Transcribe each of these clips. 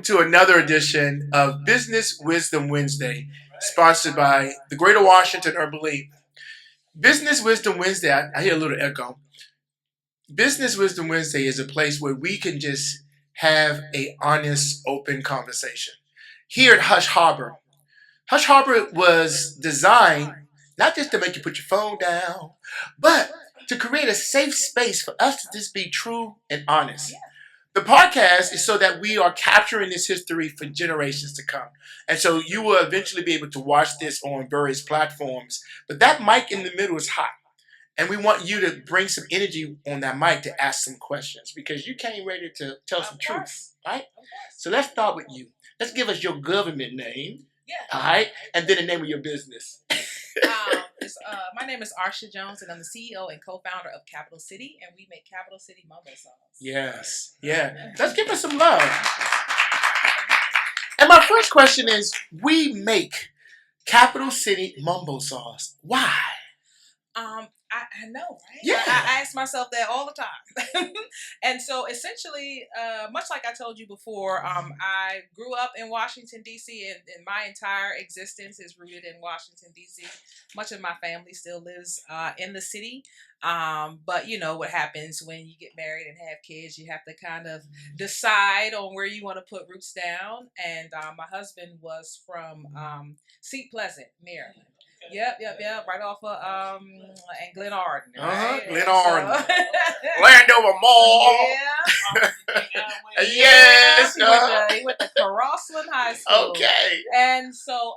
welcome to another edition of Business Wisdom Wednesday, sponsored by the Greater Washington Urban League. Business Wisdom Wednesday, I hear a little echo. Business Wisdom Wednesday is a place where we can just have a honest, open conversation. Here at Hush Harbor was designed not just to make you put your phone down, but to create a safe space for us to just be true and honest. The podcast is so that we are capturing this history for generations to come. And so you will eventually be able to watch this on various platforms. But that mic in the middle is hot. And we want you to bring some energy on that mic to ask some questions because you came ready to tell some truth, right? So let's start with you. Let's give us your government name, all right? And then the name of your business. My name is Arsha Jones, and I'm the CEO and co-founder of Capitol City, and we make Capitol City Mumbo Sauce. Yes, yeah. Let's give us some love. And my first question is, we make Capitol City Mumbo Sauce. Why? I know, right? Yeah. I ask myself that all the time. And so essentially, much like I told you before, I grew up in Washington, D.C., and my entire existence is rooted in Washington, D.C. Much of my family still lives in the city. But you know what happens when you get married and have kids, you have to kind of decide on where you want to put roots down. And my husband was from Seat Pleasant, Maryland. Yep. Right off of and Glen Arden. Right? Glen Arden. Landover Mall. Yeah. Yes. He went to Crossland High School. Okay. And so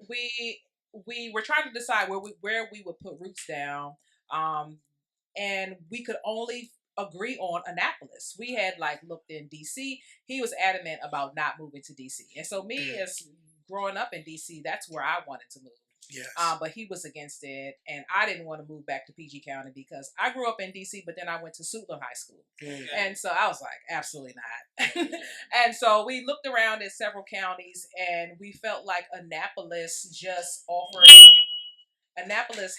we were trying to decide where we would put roots down. And we could only agree on Annapolis. We had looked in DC. He was adamant about not moving to DC. And so me as growing up in DC, that's where I wanted to move. Yes. But he was against it, and I didn't want to move back to PG County because I grew up in DC, but then I went to Suitland High School. And so I was like, absolutely not. And so we looked around at several counties, and we felt like Annapolis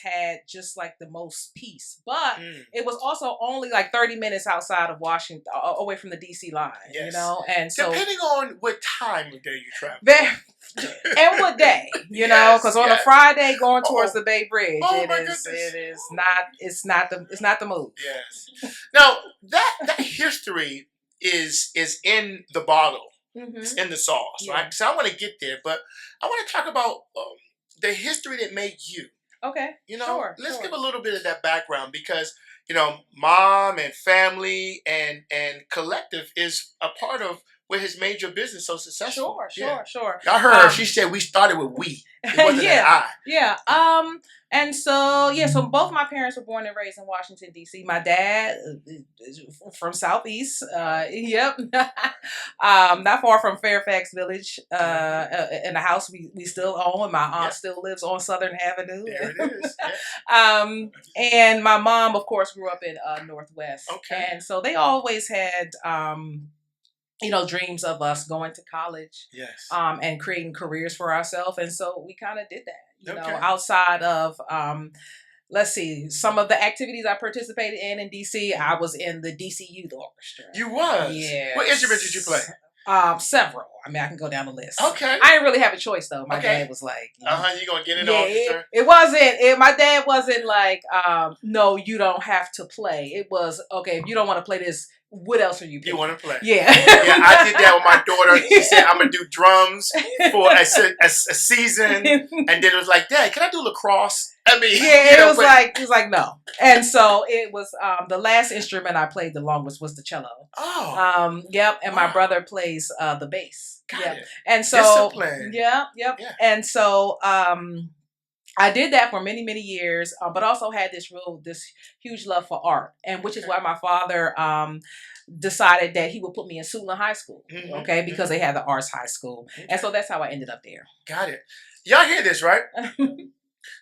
had just the most peace, but it was also only 30 minutes outside of Washington, away from the DC line, you know? And so depending on what time of day you travel. And what day, you know, because on a Friday going towards the Bay Bridge, it's not the move. Yes. Now that history is in the bottle. It's in the sauce, right? So I want to get there, but I want to talk about the history that made you. Okay. Let's give a little bit of that background because, mom and family and collective is a part of what has made your business so successful. Sure. I heard her. She said we started with we. It wasn't an I. Yeah. And so both my parents were born and raised in Washington, D.C. My dad is from Southeast. Yep. Not far from Fairfax Village, in the house we still own. My aunt still lives on Southern Avenue. There it is. And my mom, of course, grew up in Northwest. Okay. And so they always had dreams of us going to college, and creating careers for ourselves. And so we kind of did that, you know, outside of, let's see, some of the activities I participated in DC, I was in the DC Youth Orchestra. You was? Yeah. What instrument did you play? Several. I mean, I can go down the list. Okay. I didn't really have a choice though. My dad was like, you gonna get in the orchestra? My dad wasn't like, no, you don't have to play. It was, okay, if you don't want to play this, what else are you playing? You want to play? Yeah. Yeah, I did that with my daughter. She said, I'm going to do drums for a season. And then it was like, Dad, can I do lacrosse? I mean, it was like, no. And so it was, the last instrument I played the longest was the cello. Oh. Yep. And my brother plays the bass. Got it. And so, discipline. Yep. Yeah. And so, I did that for many, many years, but also had this huge love for art, and which is why my father decided that he would put me in Suitland High School, because they had the arts high school, and so that's how I ended up there. Got it. Y'all hear this, right?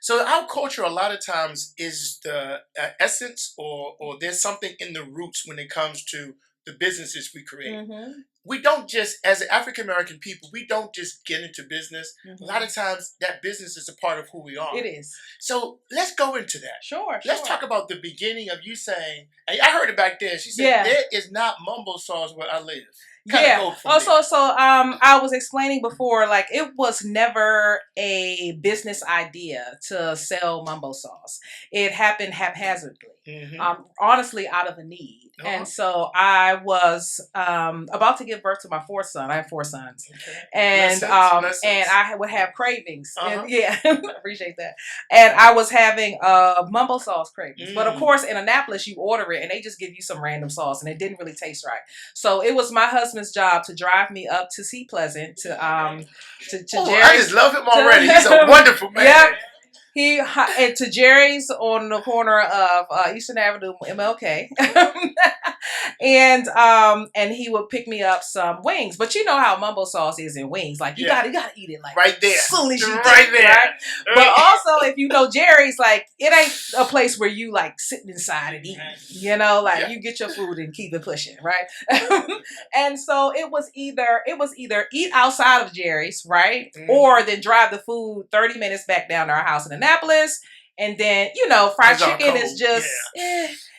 So our culture a lot of times is the essence, or there's something in the roots when it comes to the businesses we create. We don't just, as African American people, we don't just get into business. A lot of times that business is a part of who we are. It is. So let's go into that. Sure. Let's talk about the beginning of you saying, and I heard it back then. She said, there is not mumbo sauce where I live. Yeah. Go from Also, there. I was explaining before, like it was never a business idea to sell mumbo sauce. It happened haphazardly. Honestly, out of a need. And so I was about to give birth to my fourth son. I have four sons, and Lessons. and I would have cravings. And, yeah, appreciate that. And I was having mumbo sauce cravings, but of course in Annapolis you order it and they just give you some random sauce and it didn't really taste right. So it was my husband's job to drive me up to Sea Pleasant to Jerry's. I just love him already. He's a wonderful man. Yep. And to Jerry's on the corner of Eastern Avenue, MLK, and he would pick me up some wings. But you know how mumbo sauce is in wings, like you gotta eat it like right there, as soon as you right there. Right? But also, if you know Jerry's, like it ain't a place where you like sitting inside and eating. You know, like you get your food and keep it pushing, right? And so it was either eat outside of Jerry's, right, or then drive the food 30 minutes back down to our house in Annapolis. And then, fried chicken is just,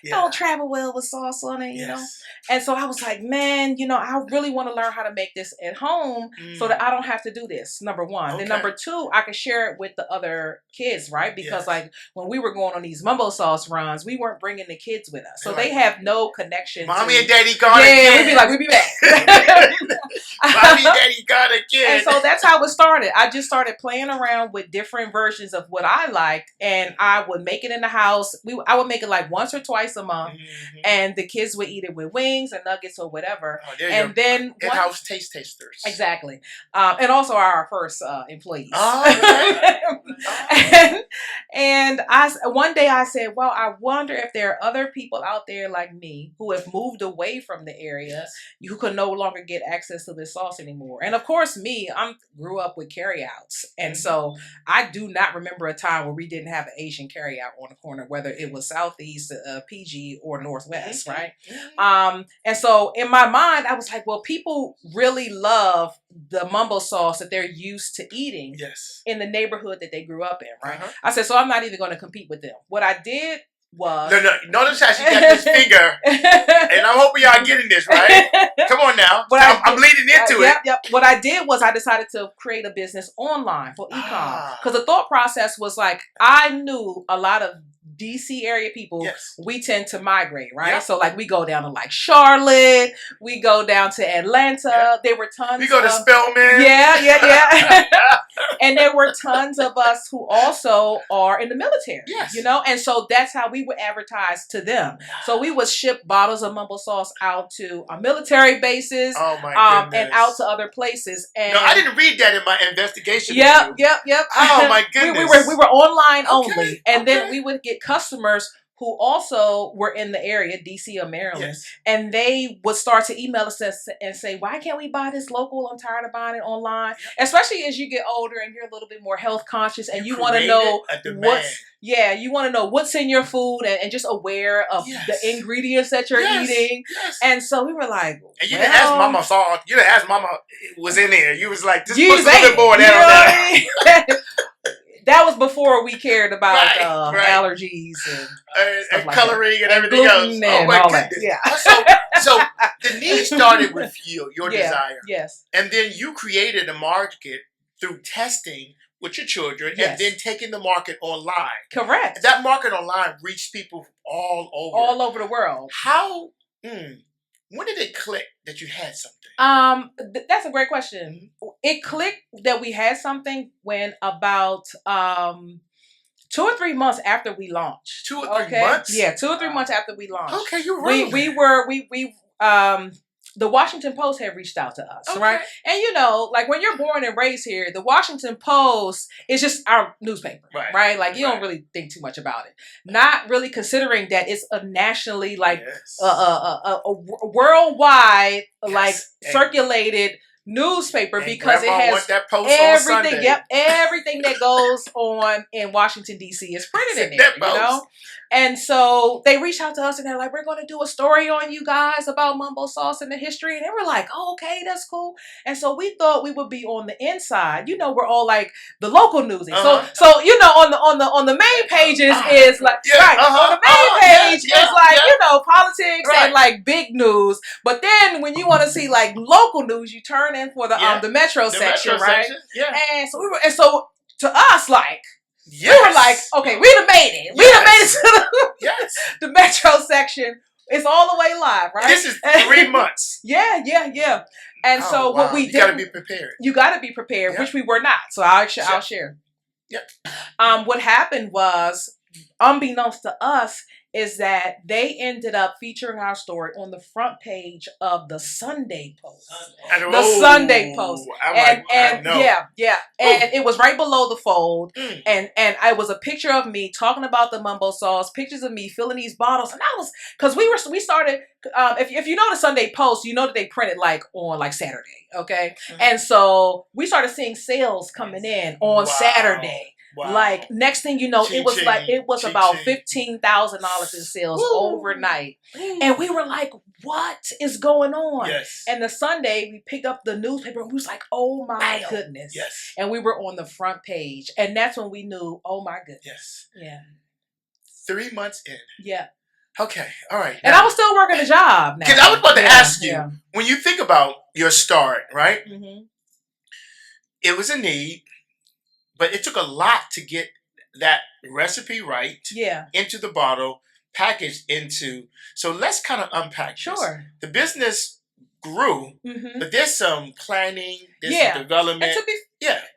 don't travel well with sauce on it, you know? And so I was like, man, I really want to learn how to make this at home so that I don't have to do this, number one. Then number two, I could share it with the other kids, right? Because like when we were going on these mumbo sauce runs, we weren't bringing the kids with us. So they have no connection. Mommy and daddy gone again. Yeah, we'd be back. Mommy and daddy gone again. And so that's how it started. I just started playing around with different versions of what I liked, and I would make it in the house. I would make it like once or twice a month, and the kids would eat it with wings or nuggets or whatever. And then in-house taste tasters. Exactly. And also our first employees. And one day I said, well, I wonder if there are other people out there like me who have moved away from the area who could no longer get access to this sauce anymore. And of course, I grew up with carryouts. And so I do not remember a time where we didn't have an Asian carryout on the corner, whether it was Southeast, PG, or Northwest, right? And so in my mind, I was like, well, people really love the mumbo sauce that they're used to eating in the neighborhood that they grew up in, right? I said, so I'm not even going to compete with them. What I did was... No, notice how she got this finger, and I'm hoping y'all getting this, right? Come on now. I'm leading into it. Yep. What I did was I decided to create a business online for e-com. Because the thought process was like, I knew a lot of DC area people, we tend to migrate, right? So like we go down to like Charlotte, we go down to Atlanta. There were tons. We go to Spelman. Yeah. And there were tons of us who also are in the military, and so that's how we would advertise to them. So we would ship bottles of mumbo sauce out to our military bases, and out to other places. And no, I didn't read that in my investigation. Yep. Oh my goodness. We were online only, and then we would get customers who also were in the area, DC or Maryland, and they would start to email us and say, why can't we buy this local? I'm tired of buying it online. Especially as you get older and you're a little bit more health conscious and you want to know what's in your food and just aware of the ingredients that you're eating. And so we were like, and you didn't ask Mama salt. You didn't ask Mama was in there. You was like, just put a little bit more of that on there. That was before we cared about allergies and coloring and everything else. Oh my goodness! So the need started with your desire, and then you created a market through testing with your children, and then taking the market online. Correct. That market online reached people all over the world. How? When did it click that you had something? That's a great question. It clicked that we had something when about 2 or 3 months after we launched. 2 or 3 months? Yeah, 2 or 3 months after we launched. Okay, you're right. We the Washington Post had reached out to us, right? And like when you're born and raised here, the Washington Post is just our newspaper, right? Like you don't really think too much about it. Not really considering that it's a nationally, a worldwide, circulated newspaper, and because it has that post everything. Everything that goes on in Washington D.C. is printed in there, And so they reached out to us and they're like, we're going to do a story on you guys about Mumbo Sauce and the history. And they were like, oh, okay, that's cool. And so we thought we would be on the inside. You know, we're all like the local newsy. So you know, on the main pages is like on the main page is like, you know, politics and like big news. But then when you want to see like local news, you turn in for the metro section, right? Section. Yeah. And so to us, like, we were like, okay, we done made it. We done made it to the metro section. It's all the way live, right? This is 3 months. Yeah. And so what we did, you got to be prepared. You got to be prepared, which we were not. So I'll share. Yeah. What happened was, unbeknownst to us, is that they ended up featuring our story on the front page of the Sunday Post. Sunday Post. And it was right below the fold. And it was a picture of me talking about the Mumbo Sauce, pictures of me filling these bottles. And I was, because we started, if you know the Sunday Post, you know that they printed like on like Saturday. Okay. And so we started seeing sales coming in on Saturday. Wow. Like next thing you know, it was about $15,000 in sales overnight, and we were like, "What is going on?" Yes. And the Sunday we picked up the newspaper, and we was like, "Oh my goodness!" Yes. And we were on the front page, and that's when we knew, "Oh my goodness!" Yes. Yeah. 3 months in. Yeah. Okay. All right. And I was still working a job. Because I was about to ask you, when you think about your start, right? Mm-hmm. It was a need. But it took a lot to get that recipe right into the bottle, packaged into. So let's kind of unpack this. The business grew, but there's some planning, there's some development.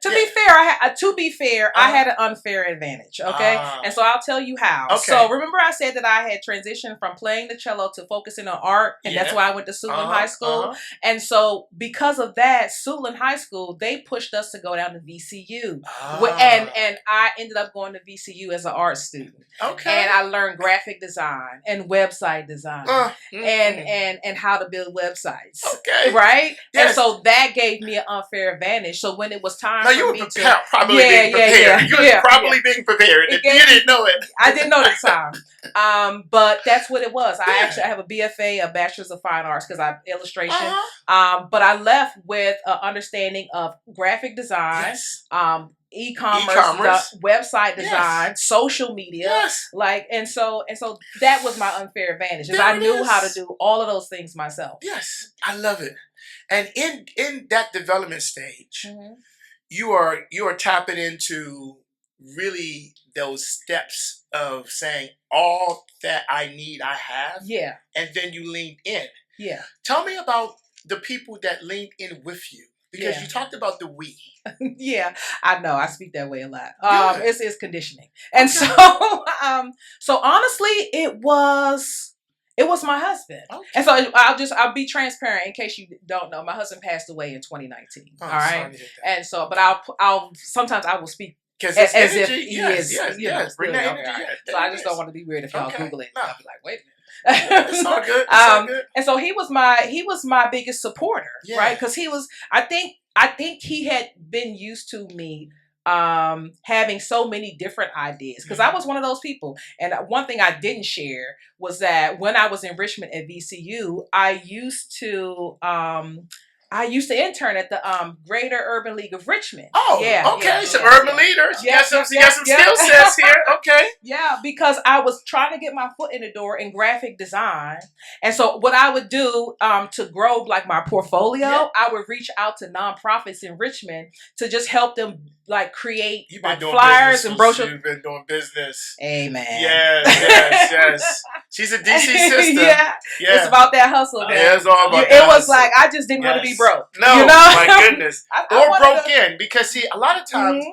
To be fair, I had an unfair advantage. Okay, and so I'll tell you how. Okay. So remember, I said that I had transitioned from playing the cello to focusing on art, and that's why I went to Suitland High School. And so because of that, Suitland High School, they pushed us to go down to VCU, and I ended up going to VCU as an art student. Okay, and I learned graphic design and website design and how to build websites. Okay, right. Yes. And so that gave me an unfair advantage. So when it was time for me to probably being prepared. You were probably being prepared. If you didn't know it. I didn't know the time. But that's what it was. I have a BFA, a Bachelor's of Fine Arts, because I illustration. But I left with an understanding of graphic design, e-commerce, website design, social media, and so that was my unfair advantage. I knew how to do all of those things myself. Yes, I love it. And in that development stage, you are tapping into really those steps of saying all that I need, I have. Yeah. And then you leaned in. Yeah. Tell me about the people that leaned in with you. Because you talked about the we. Yeah, I know. I speak that way a lot. It's conditioning. And so honestly, it was my husband. Okay. And so I'll be transparent in case you don't know. My husband passed away in 2019. All right. And so, but I'll sometimes I will speak as if he is. Yes. Bring that energy. So I just don't want to be weird if y'all Google it. I'll be like, wait a minute. It's all good. It's all good. And so he was my biggest supporter, right? Because I think he had been used to me having so many different ideas, because I was one of those people. And one thing I didn't share was that when I was in Richmond at VCU, I used to intern at the Greater Urban League of Richmond. Oh, yeah. Okay. Some urban leaders. You got some skill sets here. Okay. Yeah, because I was trying to get my foot in the door in graphic design. And so what I would do to grow like my portfolio, I would reach out to nonprofits in Richmond to just help them like create like flyers and brochures. You've been doing business. Amen. Yes. She's a DC sister. Yeah. It's about that hustle, man. Yeah, it's all about that It was like, I just didn't want to be broke. No, you know? My goodness. Or broke in. Because see, a lot of times,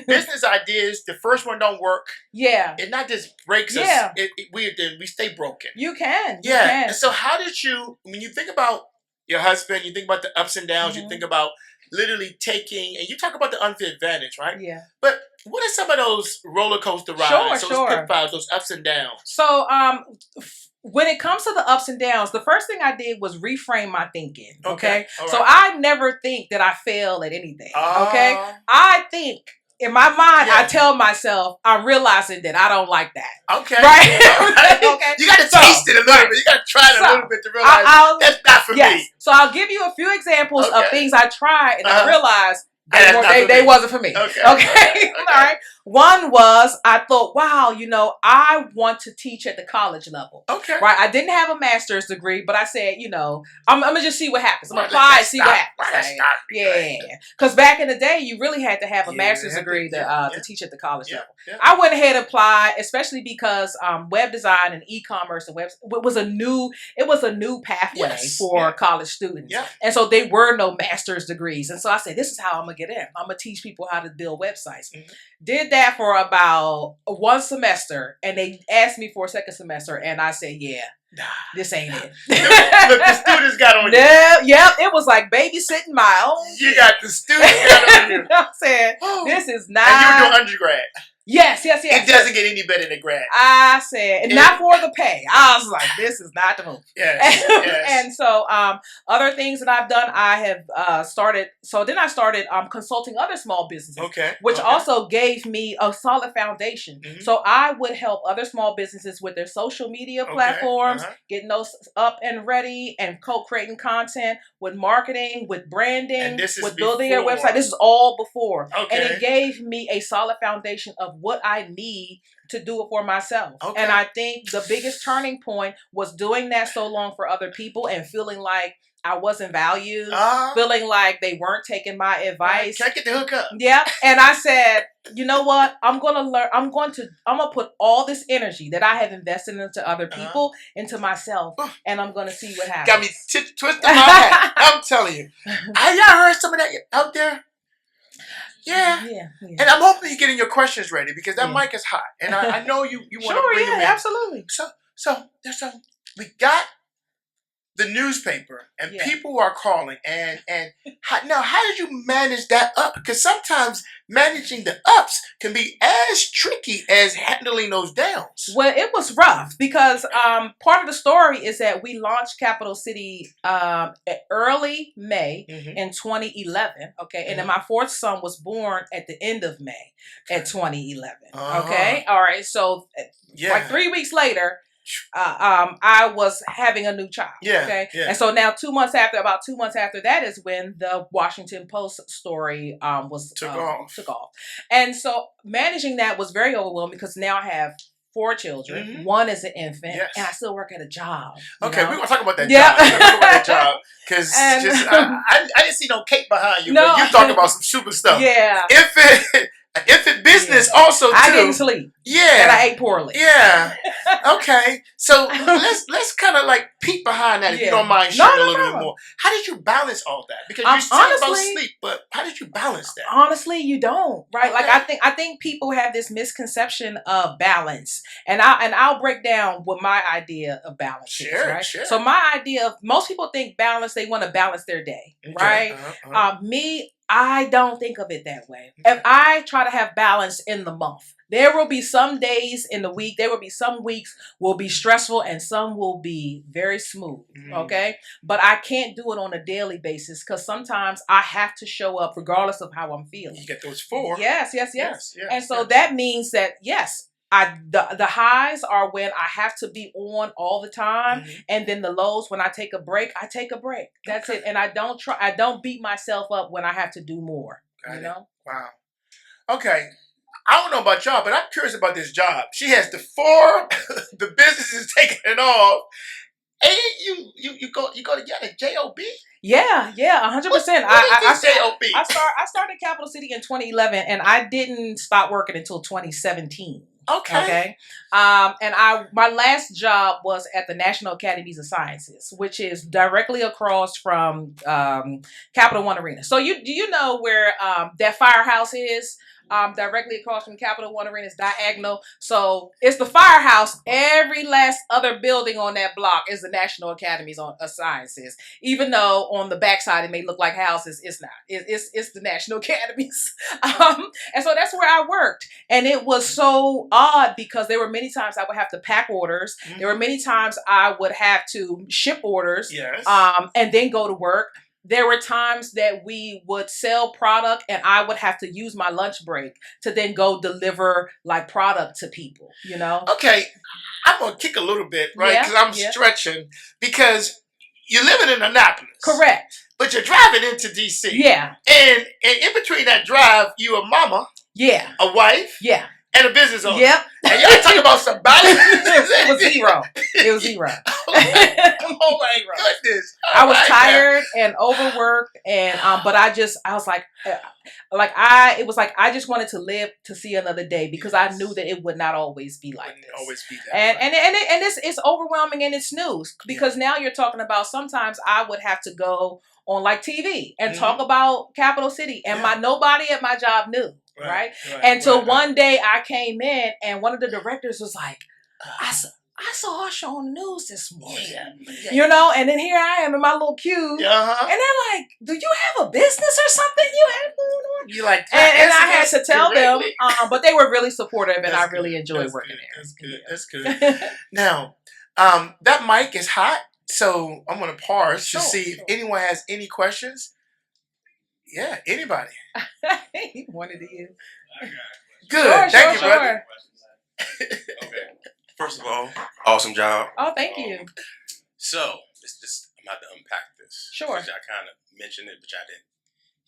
business ideas, the first one don't work. Yeah. It not just breaks us. We stay broken. You can. Yeah. You can. And so how did you, when you think about your husband, you think about the ups and downs, you think about literally taking, and you talk about the unfair advantage, right? Yeah. But what are some of those roller coaster rides, those pitfalls, those ups and downs? So, when it comes to the ups and downs, the first thing I did was reframe my thinking. Okay. Right. So I never think that I fail at anything. Okay. I think in my mind, I tell myself, I'm realizing that I don't like that. Okay. Right? Okay. You got to taste it a little bit. You got to try it a little bit to realize that's not for me. So I'll give you a few examples of things I tried and I realized they wasn't for me. Okay. All right. One was I thought, wow, I want to teach at the college level. Okay. Right. I didn't have a master's degree, but I said, I'm gonna just see what happens. I'm gonna apply and see what happens. Yeah. Because back in the day, you really had to have a master's degree to teach at the college level. Yeah. I went ahead and applied, especially because web design and e-commerce and was a new pathway for college students. Yeah. And so there were no master's degrees. And so I said, this is how I'm gonna get in. I'm gonna teach people how to build websites. Mm-hmm. Did that for about one semester, and they asked me for a second semester, and I said, yeah, this ain't it. The students got on you. Yep, it was like babysitting my own. You got the students got on you. I said, this is not. And you were doing undergrad. Yes. It doesn't get any better than grad. I said, not for the pay. I was like, this is not the move. Yes. And so, other things that I've done, I have started. So then I started consulting other small businesses, which also gave me a solid foundation. Mm-hmm. So I would help other small businesses with their social media platforms, getting those up and ready, and co-creating content, with marketing, with branding, with building their website. This is all before, and it gave me a solid foundation of what I need to do it for myself. And I think the biggest turning point was doing that so long for other people and feeling like I wasn't valued, feeling like they weren't taking my advice. Can't get the hook up. Yeah. And I said, you know what? I'm going to learn. I'm going to put all this energy that I have invested into other people into myself, and I'm going to see what happens. Got me twisting my hat. I'm telling you. Have y'all heard some of that out there? Yeah. And I'm hoping you're getting your questions ready, because that mic is hot, and I know you want to bring them in. Absolutely. So we got the newspaper, and people are calling, and how did you manage that up? Because sometimes managing the ups can be as tricky as handling those downs. Well, it was rough because part of the story is that we launched Capitol City early May in 2011. Okay, and then my fourth son was born at the end of May at 2011. Okay, all right. So like 3 weeks later, I was having a new child. And so now about 2 months after that is when the Washington Post story took off. And so managing that was very overwhelming, because now I have 4 children. One is an infant, and I still work at a job. Okay, we're gonna talk about that job. We're gonna talk about that job, because I didn't see no cake behind you, but you talk about some super stuff. Yeah. Infant business also too. I didn't sleep. Yeah. And I ate poorly. Yeah. Okay. So let's kind of like peek behind that, if you don't mind sharing a little bit more. How did you balance all that? Because you said about sleep, but how did you balance that? Honestly, you don't, right? Like I think people have this misconception of balance, and I'll break down what my idea of balance is. Right. Sure. So my idea of, most people think balance, they want to balance their day, right? Me, I don't think of it that way. If I try to have balance in the month, there will be some days in the week, there will be some weeks will be stressful and some will be very smooth. Okay. But I can't do it on a daily basis, because sometimes I have to show up regardless of how I'm feeling. You get those 4. Yes. And so that means that, the highs are when I have to be on all the time, and then the lows, when I take a break, I take a break. That's it. And I don't beat myself up when I have to do more. Wow. Okay. I don't know about y'all, but I'm curious about this job. She has the 4, the business is taking it off. And you go to get a job? Yeah, 100%. What is job? I started Capitol City in 2011, and I didn't stop working until 2017. Okay. And my last job was at the National Academies of Sciences, which is directly across from Capital One Arena. So do you know where that firehouse is? Directly across from Capital One Arena is diagonal. So it's the firehouse. Every last other building on that block is the National Academies of Sciences. Even though on the backside it may look like houses, it's not. It's the National Academies. And so that's where I worked. And it was so odd, because there were many times I would have to pack orders. There were many times I would have to ship orders, and then go to work. there were times that we would sell product and I would have to use my lunch break to then go deliver like product to people, you know? Okay, I'm going to kick a little bit, right? Because I'm stretching. Because you're living in Annapolis. Correct. But you're driving into D.C. Yeah. And in between that drive, you a mama. Yeah. A wife. Yeah. And a business owner. Yep. And y'all talking about some balance. It was zero. It was zero. Oh my goodness. I was tired and overworked, and but I was like, it was like I just wanted to live to see another day because I knew that it would not always be like this. Always be that. And it's overwhelming and it's news because now you're talking about sometimes I would have to go on like TV and talk about Capitol City, and nobody at my job knew. Right. Until one day I came in and one of the directors was like, I saw Arsha on the news this morning. You know, and then here I am in my little cube. And they're like, do you have a business or something you have going on? You like, and I had to tell them, but they were really supportive and I really enjoyed working there. That's good. Now, that mic is hot, so I'm going to pause to see if anyone has any questions. Yeah, anybody. One of you. Good. Thank you, brother. Okay. First of all, awesome job. Oh, thank you. So, I'm about to unpack this. Sure. Because I kind of mentioned it, but I didn't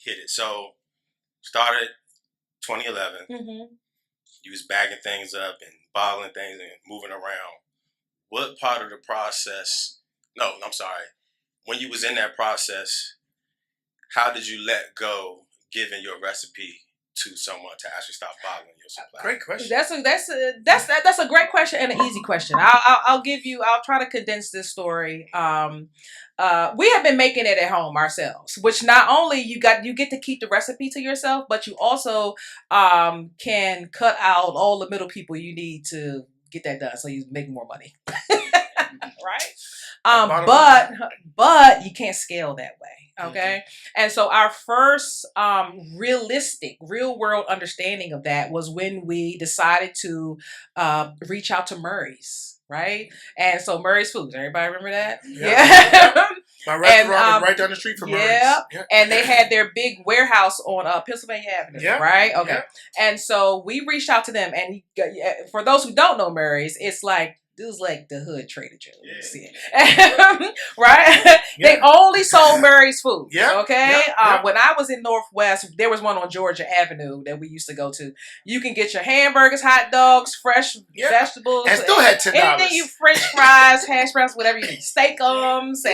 hit it. So, started 2011. You was bagging things up and bottling things and moving around. What part of the process? No, I'm sorry. When you was in that process, how did you let go giving your recipe to someone to actually stop bottling your supply? Great question. That's a great question and an easy question. I'll try to condense this story. We have been making it at home ourselves, which not only you get to keep the recipe to yourself, but you also can cut out all the middle people you need to get that done, so you make more money. Right? But you can't scale that way. Okay. And so our first real world understanding of that was when we decided to reach out to Murray's, right? And so Murray's Foods, everybody remember that? Yeah. My restaurant is right down the street from Murray's. Yeah. And they had their big warehouse on Pennsylvania Avenue, right? Okay. And so we reached out to them, and for those who don't know Murray's, it's like, this was like the hood Trader Joe's, right? They only sold Murray's food. Okay. When I was in Northwest, there was one on Georgia Avenue that we used to go to. You can get your hamburgers, hot dogs, fresh vegetables, and still had $10. Anything you French fries, hash browns, whatever you need, steakums,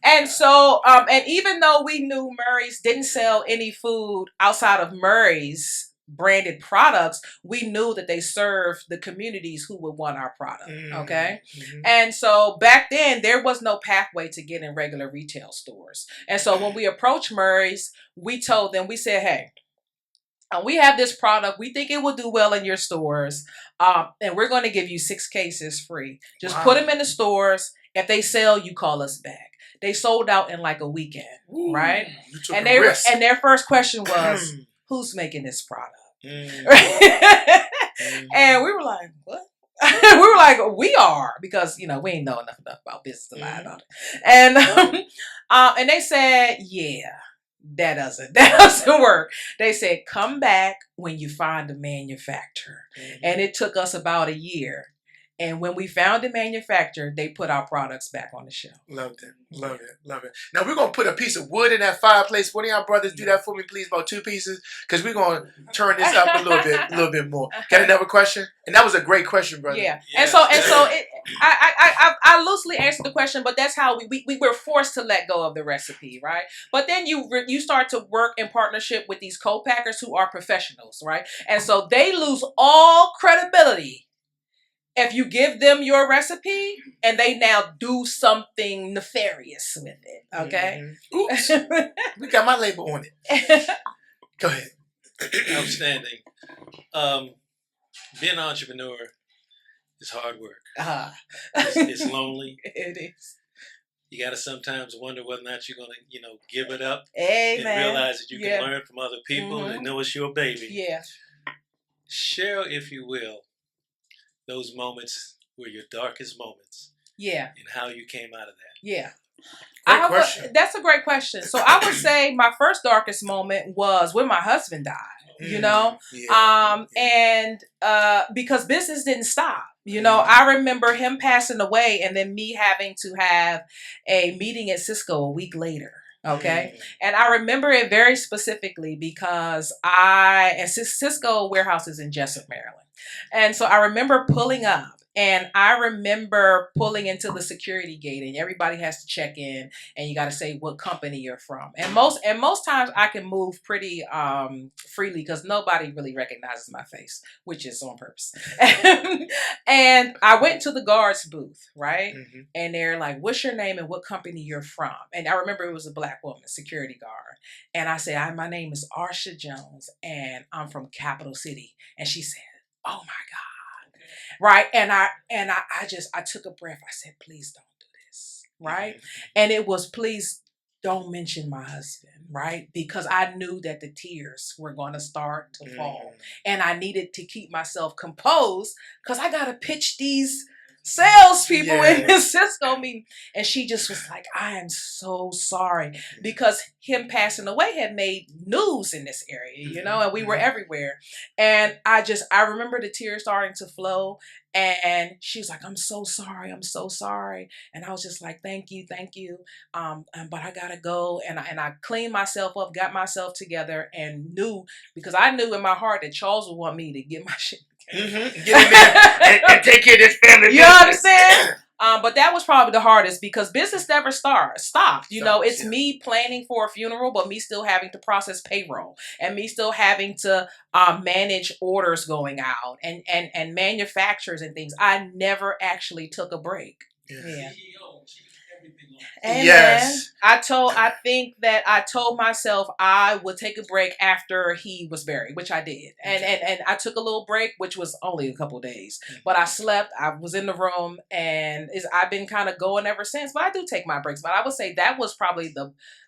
and so and even though we knew Murray's didn't sell any food outside of Murray's branded products, we knew that they served the communities who would want our product. Okay. And so back then there was no pathway to get in regular retail stores. And so when we approached Murray's, we told them, we said, hey, we have this product. We think it will do well in your stores. And we're going to give you 6 cases free. Just put them in the stores. If they sell, you call us back. They sold out in like a weekend, right? And their first question was, who's making this product? And we were like, what? We were like, we are, because we ain't know enough about business to lie about it. And they said, yeah, that doesn't work. They said, come back when you find a manufacturer. And it took us about a year. And when we found a manufacturer, they put our products back on the shelf. Loved it. Now we're going to put a piece of wood in that fireplace. One of y'all brothers do that for me, please, about 2 pieces, because we're going to turn this up a little bit more. Got another question? And that was a great question, brother. Yeah. And so I loosely answered the question, but that's how we were forced to let go of the recipe, right? But then you start to work in partnership with these co-packers who are professionals, right? And so they lose all credibility if you give them your recipe and they now do something nefarious with it, okay? Oops. We got my label on it. Go ahead. Outstanding. Being an entrepreneur is hard work. It's lonely. It is. You got to sometimes wonder whether or not you're going to, give it up. Amen. And realize that you can learn from other people and know it's your baby. Yeah. Share, if you will, those moments were your darkest moments. Yeah. And how you came out of that. Yeah. That's a great question. So I would say my first darkest moment was when my husband died. And because business didn't stop. I remember him passing away and then me having to have a meeting at Cisco a week later. Okay. And I remember it very specifically because Cisco warehouse is in Jessup, Maryland. And so I remember pulling up. And I remember pulling into the security gate, and everybody has to check in, and you got to say what company you're from. And most times I can move pretty freely because nobody really recognizes my face, which is on purpose. And I went to the guard's booth, right? Mm-hmm. And they're like, "What's your name and what company you're from?" And I remember it was a black woman, security guard. And I said, "My name is Arsha Jones, and I'm from Capitol City." And she said, "Oh my God." Right. And I took a breath. I said, "Please don't do this." Right. And it was, "Please don't mention my husband." Right. Because I knew that the tears were going to start to fall and I needed to keep myself composed because I got to pitch these salespeople in this Cisco meeting. And she just was like, "I am so sorry," because him passing away had made news in this area, and we were everywhere. And I remember the tears starting to flow. And she was like, "I'm so sorry. I'm so sorry." And I was just like, thank you. But I gotta go. And I cleaned myself up, got myself together, and because I knew in my heart that Charles would want me to get my shit together. Get in there and take care of this family. You understand? But that was probably the hardest because business never stopped. It's me planning for a funeral, but me still having to process payroll and me still having to manage orders going out and manufacturers and things. I never actually took a break. Yeah. And yes. I told myself I would take a break after he was buried, which I did. And I took a little break, which was only a couple of days. But I slept, I was in the room, and I've been kind of going ever since. But I do take my breaks. But I would say that was probably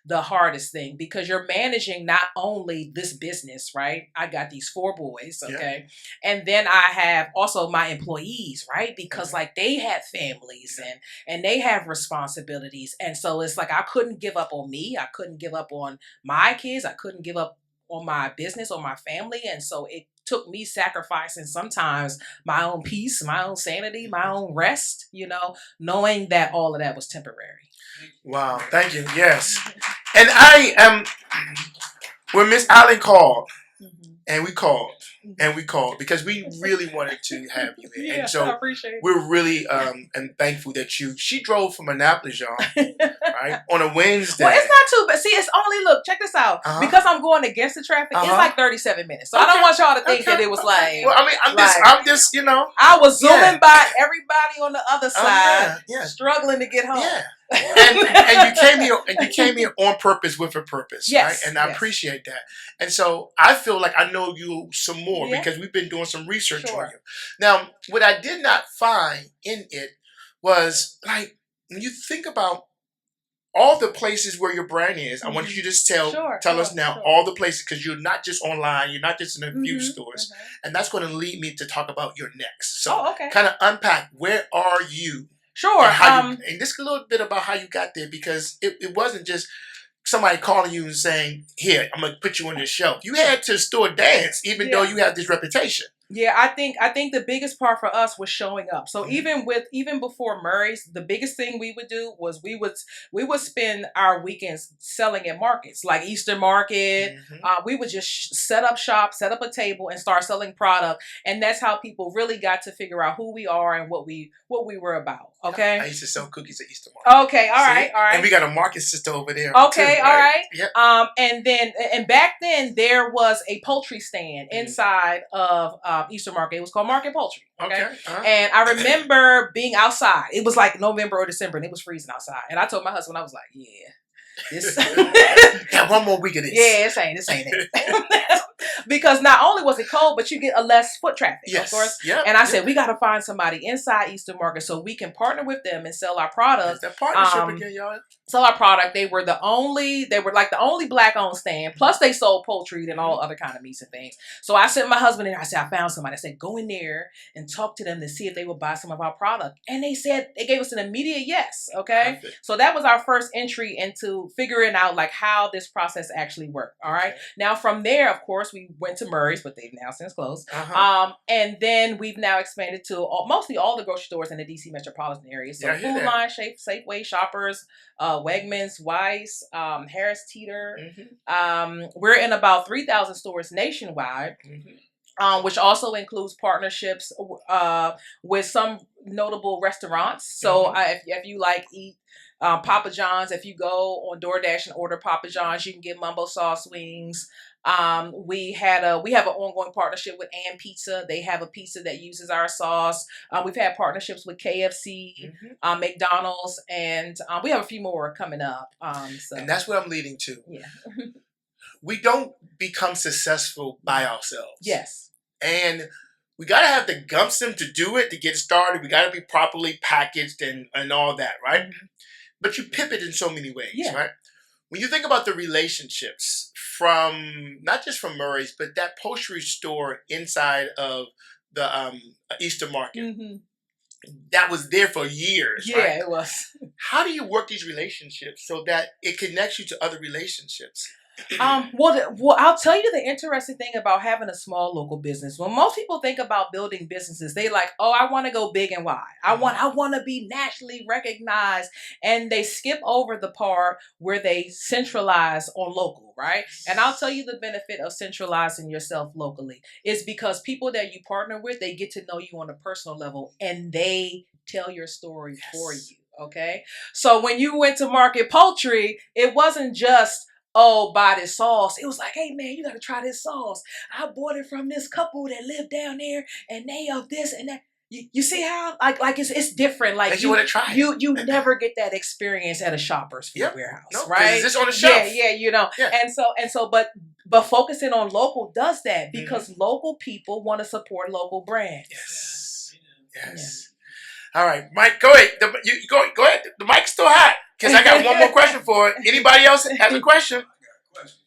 the hardest thing because you're managing not only this business, right? I got these 4 boys, okay? Yeah. And then I have also my employees, right? Because like they have families and they have responsibilities. And so it's like I couldn't give up on me. I couldn't give up on my kids. I couldn't give up on my business or my family. And so it took me sacrificing sometimes my own peace, my own sanity, my own rest, knowing that all of that was temporary. Wow. Thank you. Yes. And I am, when Miss Allen called, and we called because we really wanted to have you here. Yeah, and so I appreciate it. We're really and thankful that she drove from Annapolis, y'all, right, on a Wednesday. Well, it's not too bad. See, it's only, look, check this out. Because I'm going against the traffic, it's like 37 minutes. So I don't want y'all to think that it was like. Well, I mean, I'm just, I was zooming by everybody on the other side, struggling to get home. Yeah. and you came here on purpose with a purpose, right? And I appreciate that. And so I feel like I know you some more because we've been doing some research on you. Now, what I did not find in it was like when you think about all the places where your brand is. I want you to just tell us now all the places because you're not just online, you're not just in a few stores, and that's going to lead me to talk about your next. So, kind of unpack where are you. Sure. And just a little bit about how you got there because it wasn't just somebody calling you and saying, "Here, I'm going to put you on this show." You had to store dance even though you have this reputation. Yeah, I think the biggest part for us was showing up. So even before Murray's, the biggest thing we would do was we would spend our weekends selling at markets like Easter Market. We would just set up shop, set up a table, and start selling product, and that's how people really got to figure out who we are and what we were about. Okay, I used to sell cookies at Easter Market. Okay, all right. And we got a market sister over there. Okay, too, all right. Yep. And back then there was a poultry stand inside of Easter Market. It was called Market Poultry. Okay. And I remember being outside. It was like November or December, and it was freezing outside. And I told my husband, I was like, this. Got one more week of this. Yeah, this ain't it. Because not only was it cold, but you get a less foot traffic, of course. Yep. And I said, we got to find somebody inside Easter Market so we can partner with them and sell our products. That partnership again, y'all. sell our product. They were like the only black owned stand. Plus they sold poultry and all other kind of meats and things. So I sent my husband in. I said, I found somebody. I said, go in there and talk to them to see if they would buy some of our product. And they said, they gave us an immediate yes. Okay. Perfect. So that was our first entry into figuring out like how this process actually worked. All right. Okay. Now from there, of course, we went to Murray's, but they've now since closed. And then we've now expanded to mostly all the grocery stores in the DC metropolitan area. So Food Line, Safeway, Shoppers, Wegmans, Weiss, Harris Teeter. We're in about 3,000 stores nationwide, which also includes partnerships with some notable restaurants. So if you like eat Papa John's, if you go on DoorDash and order Papa John's, you can get Mumbo Sauce wings. We have an ongoing partnership with And Pizza. They have a pizza that uses our sauce. We've had partnerships with KFC, McDonald's, and we have a few more coming up. And that's what I'm leading to. Yeah. We don't become successful by ourselves. Yes. And we got to have the gumption to do it, to get started. We got to be properly packaged and all that, right? But you pivot in so many ways, right? When you think about the relationships from, not just from Murray's, but that poultry store inside of the Easter Market, that was there for years, right? Yeah, it was. How do you work these relationships so that it connects you to other relationships? Well, I'll tell you the interesting thing about having a small local business. When most people think about building businesses, they like, oh, I want to go big and wide. I want to be nationally recognized, and they skip over the part where they centralize on local, right? And I'll tell you the benefit of centralizing yourself locally is because people that you partner with, they get to know you on a personal level, and they tell your story for you. Okay, so when you went to market poultry, it wasn't just, oh, buy this sauce. It was like, hey man, you gotta try this sauce. I bought it from this couple that lived down there, and they of this and that. You see how like it's different. Like you want to try. You never get that experience at a Shoppers Food Warehouse, right? Is this on the shelf? Yeah, you know. Yeah. And so, but focusing on local does that because local people want to support local brands. Yes. Yeah. All right, Mike, go ahead. Go ahead. The mic's still hot. Because I got one more question for it. Anybody else has a question?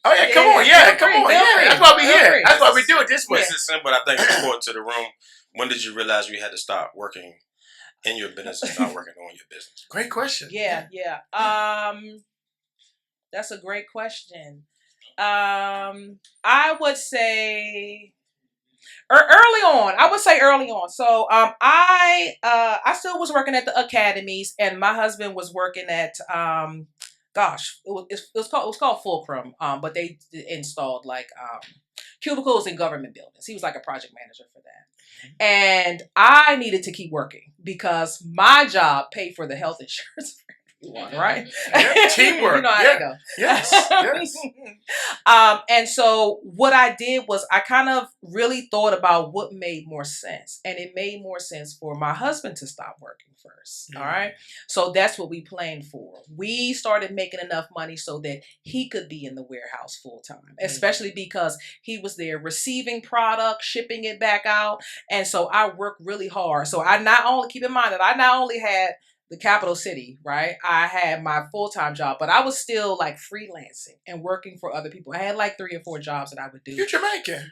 Oh, yeah, come on. Yeah, come on. Yeah, that's why we're here. That's why we do it this way. This is simple, but I think it's important to the room. When did you realize you had to stop working in your business and start working on your business? Great question. Yeah. That's a great question. I would say early on. So I still was working at the academies, and my husband was working at it was called Fulcrum, but they installed like cubicles in government buildings. He was like a project manager for that, and I needed to keep working because my job paid for the health insurance for everyone, right? Yeah, teamwork. You know how that goes. Yes. And so what I did was I kind of really thought about what made more sense. And it made more sense for my husband to stop working first. All right. So that's what we planned for. We started making enough money so that he could be in the warehouse full time, especially because he was there receiving product, shipping it back out. And so I worked really hard. So keep in mind that I not only had the Capitol City, right? I had my full-time job, but I was still like freelancing and working for other people. I had like 3 or 4 jobs that I would do. You're Jamaican.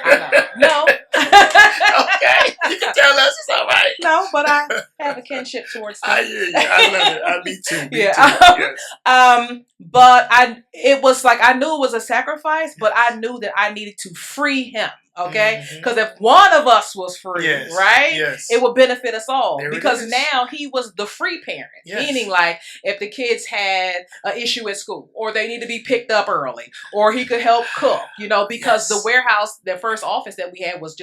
I know. No. Okay. You can tell us it's all right. No, but I have a kinship towards them. I hear you. I love it. Me too. Yes. But I knew it was a sacrifice, but I knew that I needed to free him. Okay, because if one of us was free, right, it would benefit us all. Because now he was the free parent, meaning like if the kids had an issue at school or they need to be picked up early, or he could help cook, because the warehouse, the first office that we had was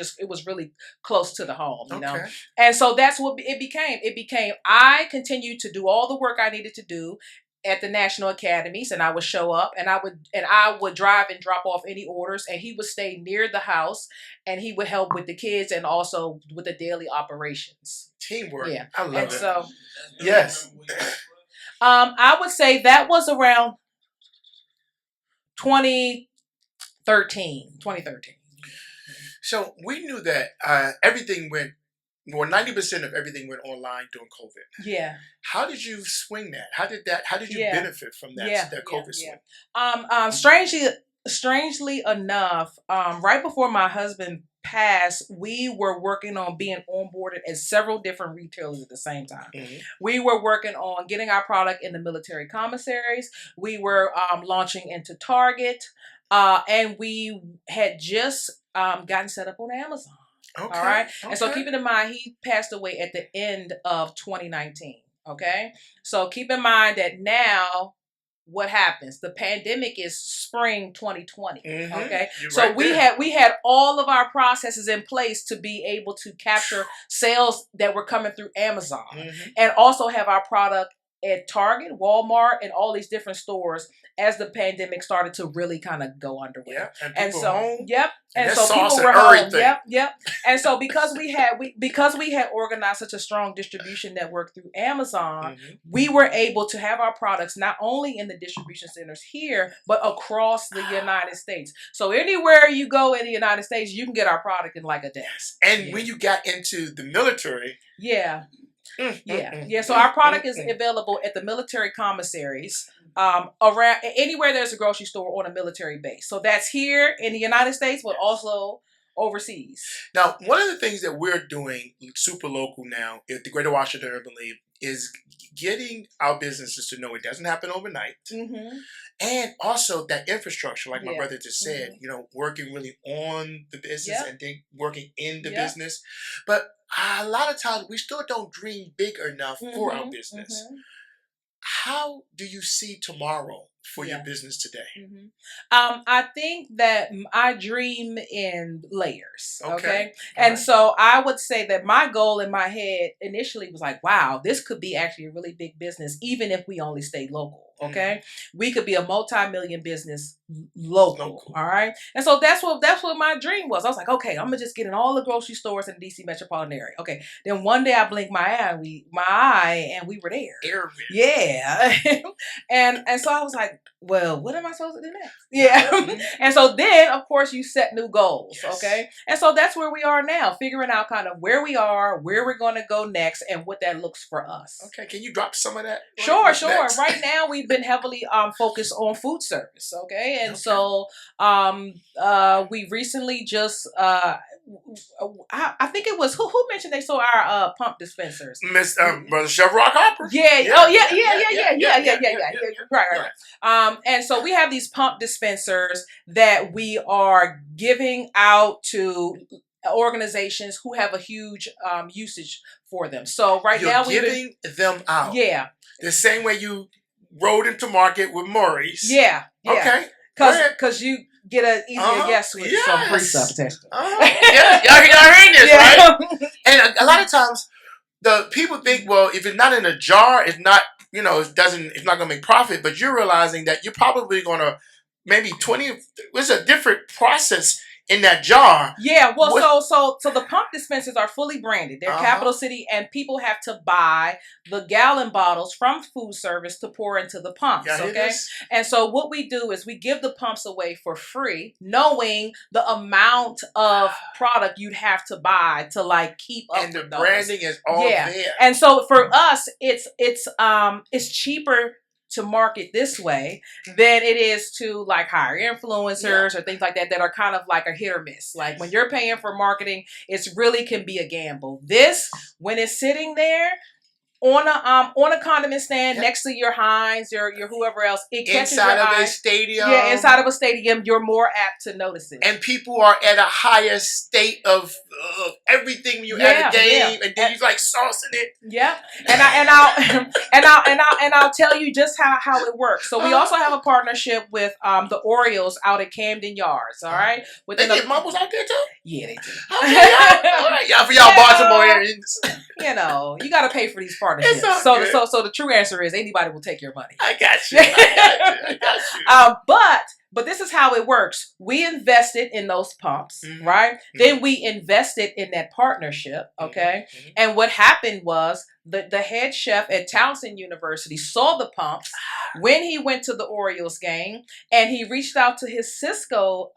really close to the home, you know, and so that's what it became. I continued to do all the work I needed to do at the national academies, and I would show up and I would drive and drop off any orders, and he would stay near the house and he would help with the kids and also with the daily operations. Teamwork. Yeah. I love it. So yes. I would say that was around 2013. So we knew that everything went well, 90% of everything went online during COVID. Yeah. How did you swing that? How did you benefit from that COVID swing? Strangely enough, right before my husband passed, we were working on being onboarded at several different retailers at the same time. Mm-hmm. We were working on getting our product in the military commissaries. We were launching into Target, and we had just gotten set up on Amazon. Okay. All right. Okay. And so keeping in mind, he passed away at the end of 2019. Okay. So keep in mind that now what happens? The pandemic is spring 2020. Mm-hmm. Okay. You're so right we there. had all of our processes in place to be able to capture sales that were coming through Amazon, and also have our product at Target, Walmart, and all these different stores as the pandemic started to really kind of go underway. Yeah, and so home, and so people and were home. everything. Yep. And so because we had organized such a strong distribution network through Amazon, we were able to have our products not only in the distribution centers here, but across the United States. So anywhere you go in the United States, you can get our product in like a day. And when you got into the military, so our product is available at the military commissaries, around anywhere there's a grocery store on a military base. So that's here in the United States, but also overseas. Now, one of the things that we're doing super local now at the Greater Washington Urban League is getting our businesses to know it doesn't happen overnight. And also that infrastructure, like my brother just said, working really on the business and then working in the business. But a lot of times we still don't dream big enough for our business. How do you see tomorrow for your business today? I think that I dream in layers. Okay. And so I would say that my goal in my head initially was like, wow, this could be actually a really big business, even if we only stay local. Okay. We could be a multi-million business local. All right. And so that's what my dream was. I was like, okay, I'm gonna just get in all the grocery stores in the DC metropolitan area. Okay. Then one day I blinked my eye and we were there. Yeah. and so I was like, well, what am I supposed to do next? Yeah. And so then of course you set new goals. Okay. And so that's where we are now, figuring out kind of where we are, where we're going to go next, and what that looks for us. Okay. Can you drop some of that? Sure. Right now we've been heavily focused on food service. Okay. And so we recently just I think it was who mentioned they saw our pump dispensers. Miss Brother Chevrock Hopper. Yeah. Right. And so we have these pump dispensers that we are giving out to organizations who have a huge usage for them. So now we're giving them out. Yeah. The same way you rode into market with Maurice. Yeah. Okay. Because you get an easier yes with some free stuff. Y'all hearing this, right? And a lot of times the people think, well, if it's not in a jar, it's not, it's not going to make profit. But you're realizing that you're probably going to maybe it's a different process in that jar. Yeah, well, so the pump dispensers are fully branded. They're Capitol City, and people have to buy the gallon bottles from food service to pour into the pumps. Okay, and so what we do is we give the pumps away for free, knowing the amount of product you'd have to buy to keep up. And the branding is all there. And so for us, it's cheaper to market this way than it is to hire influencers or things like that are kind of like a hit or miss. Like when you're paying for marketing, it's really can be a gamble. This, when it's sitting there on a condiment stand next to your Heinz or your whoever else, it catches inside your of eye. a stadium. Yeah, inside of a stadium, you're more apt to notice it. And people are at a higher state of everything when you're at a game, and then you saucing it. Yeah, and I'll tell you just how it works. So we also have a partnership with the Orioles out at Camden Yards. All right, they get mumbles out there too. Yeah, they do. Okay, all right, for y'all Baltimore areas. You got to pay for these partnerships. So the true answer is anybody will take your money. I got you. But this is how it works. We invested in those pumps, right? Then we invested in that partnership, okay? And what happened was the head chef at Towson University saw the pumps when he went to the Orioles game, and he reached out to his Cisco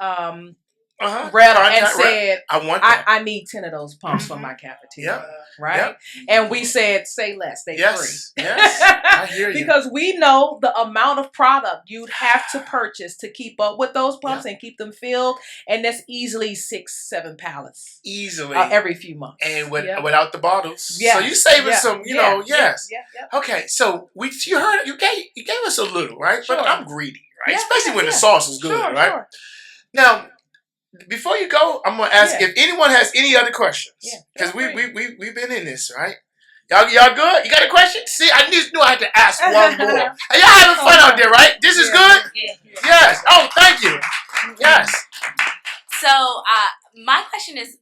rep and said, I want that. I need 10 of those pumps for my cafeteria. Yep. Right? Yep. And we said, say less. They free. Yes. I hear you. Because we know the amount of product you'd have to purchase to keep up with those pumps and keep them filled. And that's easily 6-7 pallets. Easily. Every few months. And without the bottles. Yeah. So you saving some, you know, yes. Yeah. Okay, so you heard, you gave us a little, right? Sure. But I'm greedy, right? Yeah, Especially when the sauce is good, right? Sure. Now, before you go, I'm gonna ask if anyone has any other questions. Because we've been in this, right? Y'all good? You got a question? See, I knew I had to ask one more. Are y'all having fun out there, right? This is good? Yeah. Yes. Oh, thank you. Yes. So, my question is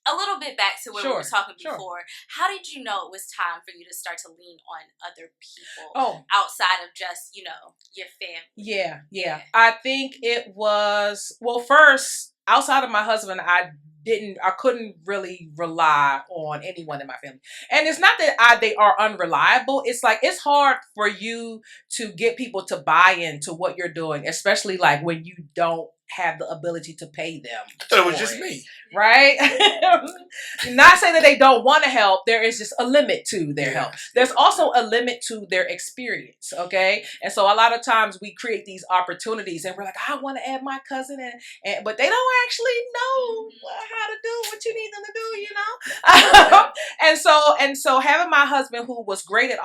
a little bit back to where we were talking before. Sure. How did you know it was time for you to start to lean on other people outside of just, your family? Yeah. I think it was, well, first, outside of my husband, I couldn't really rely on anyone in my family. And it's not that they are unreliable. It's like, it's hard for you to get people to buy into what you're doing, especially like when you don't have the ability to pay them. I thought it was just me. Right? Not saying that they don't want to help. There is just a limit to their help. There's also a limit to their experience. Okay. And so a lot of times we create these opportunities and we're like, I want to add my cousin but they don't actually know how to do what you need them to do, and so having my husband who was great at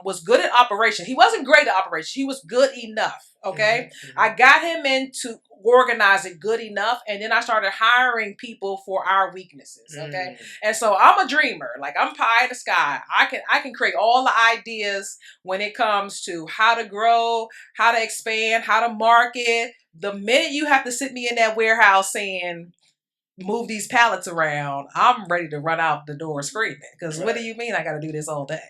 was good at operation. He wasn't great at operation. He was good enough. Okay. I got him into organize it good enough, and then I started hiring people for our weaknesses. Okay. And so I'm a dreamer. Like, I'm pie in the sky. I can create all the ideas when it comes to how to grow, how to expand, how to market. The minute you have to sit me in that warehouse saying, move these pallets around, I'm ready to run out the door screaming. Because what do you mean I got to do this all day?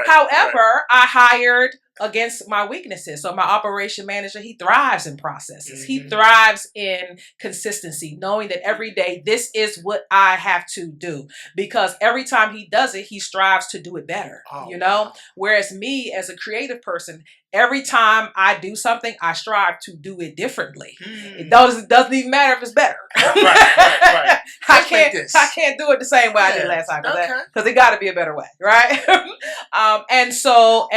However, I hired against my weaknesses. So my operation manager, he thrives in processes. He thrives in consistency, knowing that every day this is what I have to do. Because every time he does it, he strives to do it better. Whereas me as a creative person, every time I do something, I strive to do it differently. It doesn't even matter if it's better. Right. I can't do it the same way I did last time because it got to be a better way, right? And so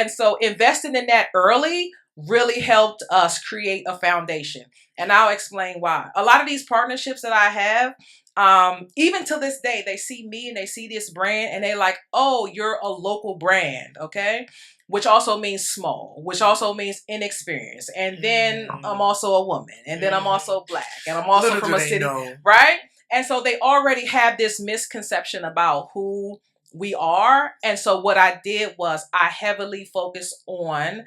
investing in that early really helped us create a foundation. And I'll explain why. A lot of these partnerships that I have, even to this day, they see me and they see this brand and they're like, oh, you're a local brand, okay? Which also means small, which also means inexperienced. And then I'm also a woman, and then I'm also Black, and I'm also from a city, right? And so they already have this misconception about who we are. And so what I did was I heavily focused on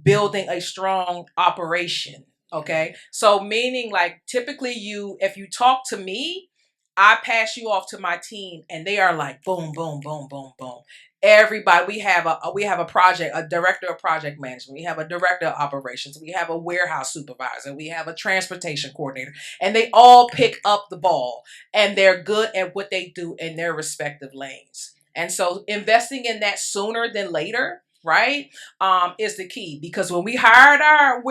building a strong operation. Okay. So meaning like typically if you talk to me, I pass you off to my team and they are like, boom, boom, boom, boom, boom. Everybody, we have a director of project management. We have a director of operations. We have a warehouse supervisor. We have a transportation coordinator, and they all pick up the ball and they're good at what they do in their respective lanes. And so investing in that sooner than later, right, is the key. Because when we hired our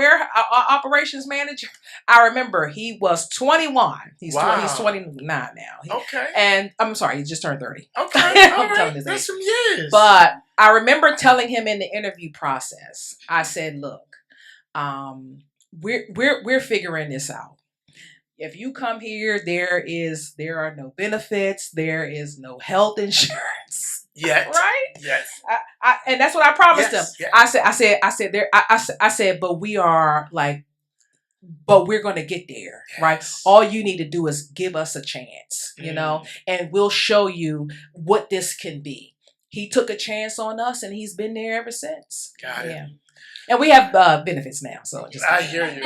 operations manager, I remember he was 21. He's 29 now. And I'm sorry, he just turned 30. Okay. I'm telling his That's age. some years. But I remember telling him in the interview process, I said, look, we're figuring this out. If you come here, there are no benefits. There is no health insurance. Yet. Right? Yes. And that's what I promised him. Yes. I said, but we're going to get there, right? All you need to do is give us a chance, and we'll show you what this can be. He took a chance on us and he's been there ever since. Got it. Yeah. And we have benefits now, so I hear you.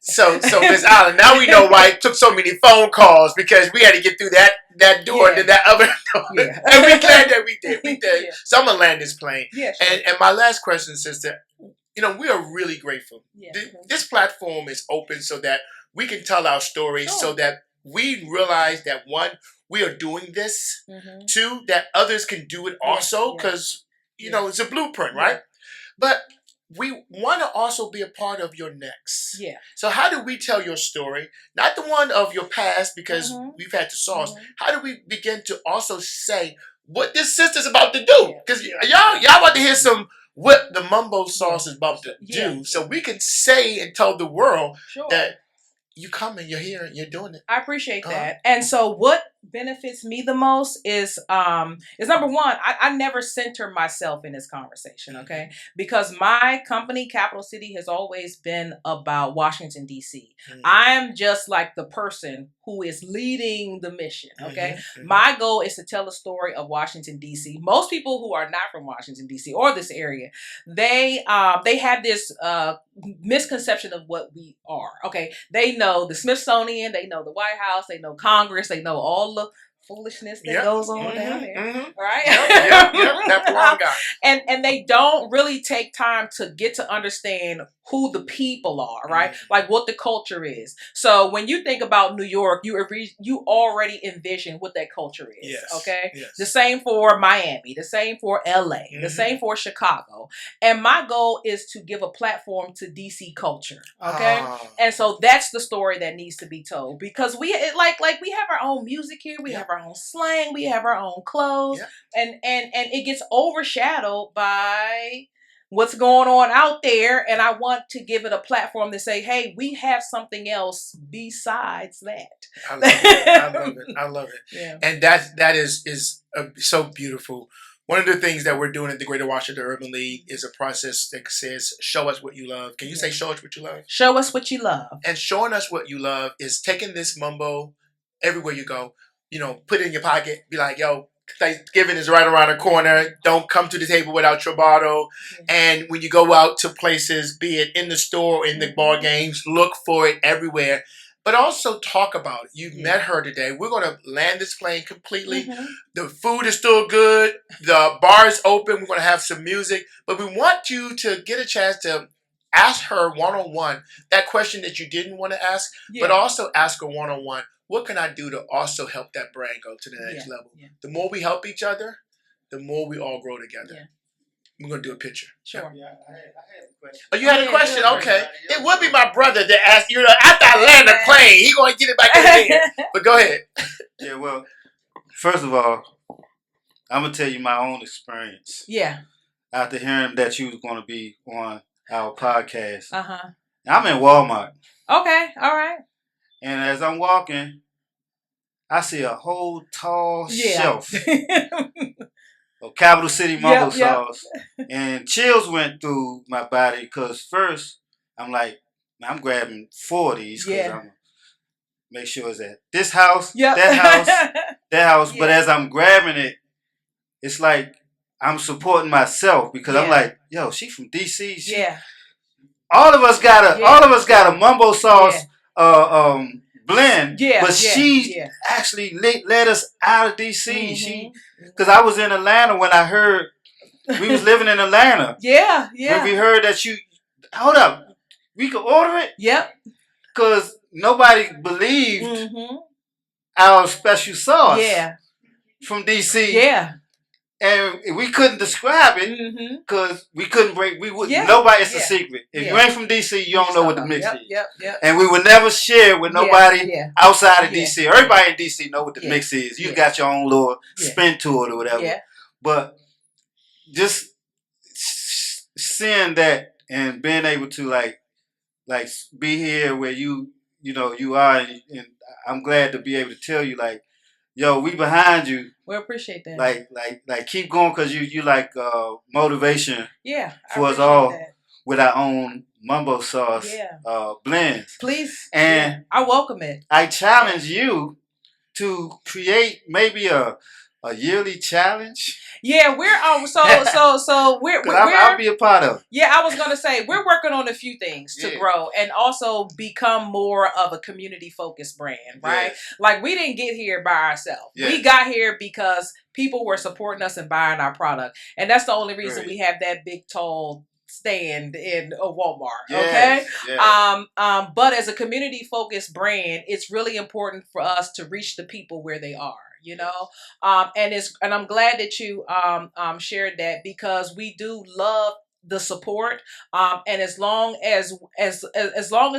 So Ms. Allen, now we know why it took so many phone calls, because we had to get through that door and then that other door. Yeah. And we glad that we did. Yeah. So I'm gonna land this plane. Yeah, sure. And my last question, sister, we are really grateful. Yeah. This platform is open so that we can tell our stories, so that we realize that one, we are doing this. Two, that others can do it also, because it's a blueprint, right? But we want to also be a part of your next. Yeah. So how do we tell your story? Not the one of your past, because we've had the sauce. How do we begin to also say what this sister's about to do? Because y'all about to hear what the mumbo sauce is about to do. So we can say and tell the world that you coming, you're here, and you're doing it. I appreciate that. And so what benefits me the most is number one, I never center myself in this conversation, okay? Because my company, Capitol City, has always been about Washington, D.C. I'm just like the person who is leading the mission, okay? My goal is to tell the story of Washington, D.C. Most people who are not from Washington, D.C. or this area, they have this misconception of what we are, okay? They know the Smithsonian, they know the White House, they know Congress, they know all the foolishness that goes on down there, right? That blonde guy. And they don't really take time to get to understand who the people are, right? Like what the culture is. So when you think about New York, you already envision what that culture is, okay? Yes. The same for Miami, the same for LA, the same for Chicago. And my goal is to give a platform to DC culture, okay? And so that's the story that needs to be told, because we have our own music here, we have our own slang, we have our own clothes, and it gets overshadowed by what's going on out there, and I want to give it a platform to say, hey, we have something else besides that. I love it. I love it. Yeah. And that is so beautiful. One of the things that we're doing at the Greater Washington Urban League is a process that says, show us what you love. Can you say, show us what you love? Show us what you love. And showing us what you love is taking this mumbo everywhere you go. Put it in your pocket. Be like, yo, Thanksgiving is right around the corner. Don't come to the table without your bottle. And when you go out to places, be it in the store or in the bar games, look for it everywhere. But also talk about it. You met her today. We're going to land this plane completely. The food is still good. The bar is open. We're going to have some music. But we want you to get a chance to ask her one-on-one that question that you didn't want to ask, but also ask her one-on-one. What can I do to also help that brand go to the next level? The more we help each other, the more we all grow together. We're going to do a picture. Sure. Yeah, I had a question. Oh, you had a question? Okay. It would be my brother that asked, after I land the plane, he going to get it back in here. But go ahead. Yeah, well, first of all, I'm going to tell you my own experience. Yeah. After hearing that you was going to be on our podcast. Uh-huh. I'm in Walmart. Okay. All right. And as I'm walking, I see a whole tall shelf of Capitol City Mumbo Sauce. And chills went through my body because first, I'm like, I'm grabbing 4 of these because I'm going to make sure it's at this house, that house, that house. But as I'm grabbing it, it's like I'm supporting myself because I'm like, yo, she from D.C. All of us got a Mumbo Sauce blend, but she actually led us out of DC. Because I was in Atlanta when I heard we was living in Atlanta. When we heard that hold up, we could order it. Because nobody believed our special sauce from DC. And we couldn't describe it because we couldn't break. We would. Nobody. It's a secret. If you ain't from DC, you don't know what the mix is. And we would never share with nobody outside of DC. Everybody in DC know what the mix is. You got your own little spin to it or whatever. But just seeing that and being able to like be here where you are, and I'm glad to be able to tell you like, yo, we behind you. We appreciate that. Like keep going because you like motivation for us all with our own Mumbo Sauce blends. Please. And I welcome it. I challenge you to create maybe a yearly challenge. Yeah, we're I'll be a part of it. Yeah, I was gonna say we're working on a few things to grow and also become more of a community focused brand, right? Like we didn't get here by ourselves. We got here because people were supporting us and buying our product, and that's the only reason we have that big tall stand in a Walmart. Okay. But as a community focused brand, it's really important for us to reach the people where they are. And I'm glad that you shared that because we do love the support, and as long as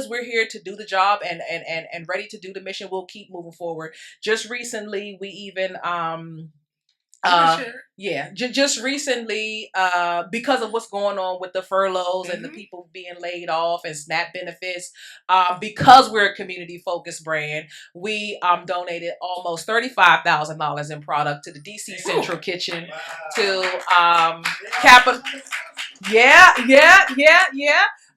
we're here to do the job and ready to do the mission, we'll keep moving forward. Just recently, we even just recently, because of what's going on with the furloughs and the people being laid off and SNAP benefits, because we're a community-focused brand, we donated almost $35,000 in product to the DC Central Kitchen, to Capitol.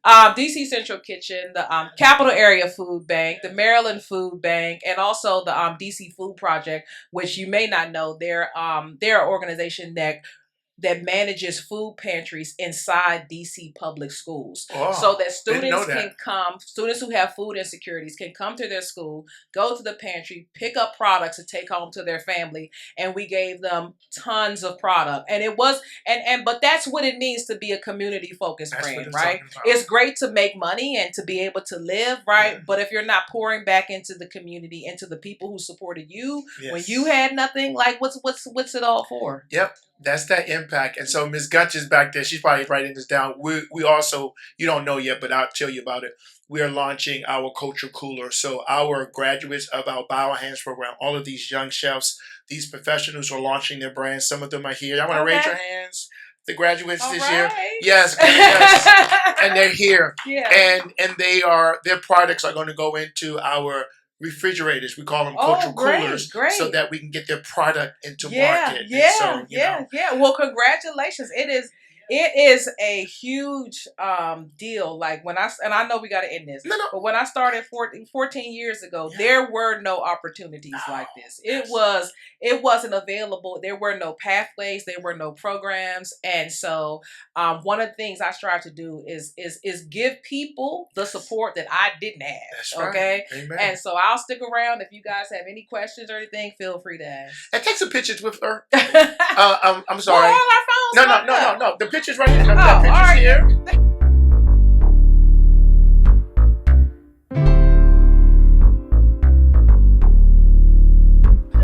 DC Central Kitchen, the Capital Area Food Bank, the Maryland Food Bank, and also the DC Food Project, which you may not know. They're an organization that manages food pantries inside DC public schools, so that students who have food insecurities can come to their school, go to the pantry, pick up products to take home to their family, and we gave them tons of product. And it was, but that's what it means to be a community focused brand, right? It's great to make money and to be able to live, right? But if you're not pouring back into the community, into the people who supported you when you had nothing, like what's it all for? Yep. That's that impact. And so Ms. Gunch is back there. She's probably writing this down. We also, you don't know yet, but I'll tell you about it. We are launching our culture cooler. So our graduates of our Biohands program, all of these young chefs, these professionals are launching their brands. Some of them are here. I want to raise your hands. The graduates this year. Yes. And they're here. Yeah. And their products are going to go into our refrigerators. We call them culture coolers, so that we can get their product into market. Well, congratulations. It is a huge deal. Like I know we got to end this, but when I started 14 years ago, there were no opportunities like this. It wasn't available. There were no pathways. There were no programs. And so one of the things I strive to do is give people the support that I didn't have. That's okay. Right. Amen. And so I'll stick around. If you guys have any questions or anything, feel free to ask. And take some pictures with her. I'm sorry. Well, all our phones No. The picture's right here. All right. Here.